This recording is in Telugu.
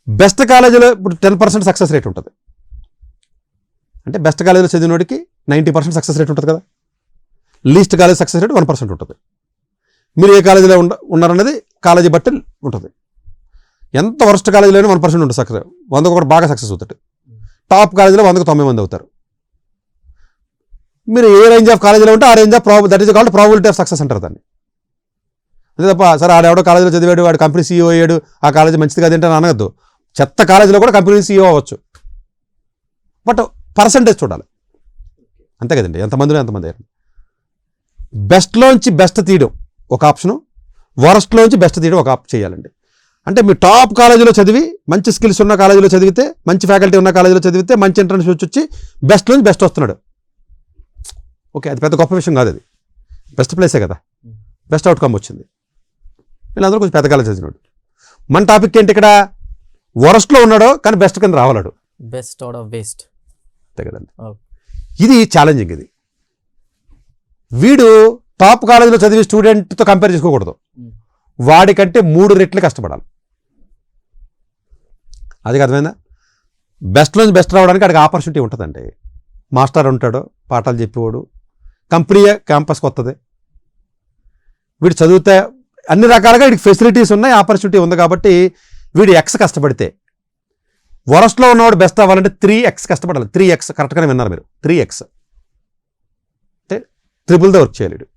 బెస్ట్ కాలేజీలో ఇప్పుడు 10% సక్సెస్ రేట్ ఉంటుంది. అంటే బెస్ట్ కాలేజీలో చదివినోడికి 90% సక్సెస్ రేట్ ఉంటుంది కదా. లీస్ట్ కాలేజ్ సక్సెస్ రేట్ 1% ఉంటుంది. మీరు ఏ కాలేజీలో ఉన్నారన్నది కాలేజీ బట్టి ఉంటుంది. ఎంత వర్స్ట్ కాలేజీలోనే 1% ఉంటుంది సక్సెస్. 100కు ఒకటి బాగా సక్సెస్ అవుతాడు. టాప్ కాలేజీలో 100కు 90 మంది అవుతారు. మీరు ఏ రేంజ్ ఆఫ్ కాలేజీలో ఉంటే ఆ range of that is called probability of success అంటారు దాన్ని. అంతే తప్ప సరే ఆడెవడో కాలేజీలో చదివాడు, వాడు కంపెనీ సీఈఓ అయ్యాడు, ఆ కాలేజీ మంచిది కాదంటే అని అనగద్దు. చెత్త కాలేజీలో కూడా కంపెనీ సీఈఓ అవ్వచ్చు. బట్ పర్సంటేజ్ చూడాలి, అంతే కదండి. ఎంతమందిలో ఎంతమంది అయ్యారు. బెస్ట్లోంచి బెస్ట్ తీయడం ఒక ఆప్షను, వరస్ట్లోంచి బెస్ట్ తీయడం ఒక ఆప్షన్ చేయాలండి. అంటే మీరు టాప్ కాలేజీలో చదివి మంచి స్కిల్స్ ఉన్న కాలేజీలో చదివితే, మంచి ఫ్యాకల్టీ ఉన్న కాలేజీలో చదివితే, మంచి ఎంట్రన్స్ వచ్చి బెస్ట్లోంచి బెస్ట్ వస్తున్నాడు. ఓకే, అది పెద్ద గొప్ప విషయం కాదు, అది బెస్ట్ ప్లేసే కదా, బెస్ట్ అవుట్కమ్ వచ్చింది. వీళ్ళందరూ కొంచెం పెద్ద కాలేజ్ చదివినాడు. మన టాపిక్ ఏంటి ఇక్కడ, వరస్ట్లో ఉన్నాడో కానీ బెస్ట్ కింద రావాలాడు, బెస్ట్ అవుట్ ఆఫ్ వేస్ట్, అంతే కదండి. ఇది ఛాలెంజింగ్. ఇది వీడు టాప్ కాలేజీలో చదివి స్టూడెంట్తో కంపేర్ చేసుకోకూడదు, వాడికంటే 3 రెట్లు కష్టపడాలి. అది అర్థమైందా. బెస్ట్లోంచి బెస్ట్ రావడానికి అడిగి ఆపర్చునిటీ ఉంటుందండి. మాస్టర్ ఉంటాడు, పాఠాలు చెప్పేవాడు, కంపెనీ క్యాంపస్కి వస్తుంది, వీడు చదివితే అన్ని రకాలుగా వీడికి ఫెసిలిటీస్ ఉన్నాయి, ఆపర్చునిటీ ఉంది. కాబట్టి వీడు ఎక్స్ కష్టపడితే, వరస్ట్లో ఉన్నవాడు బెస్ట్ అవ్వాలంటే 3x కష్టపడాలి. 3x కరెక్ట్గానే విన్నారు మీరు, 3x అంటే ట్రిపుల్తో వర్క్ చేయాలి.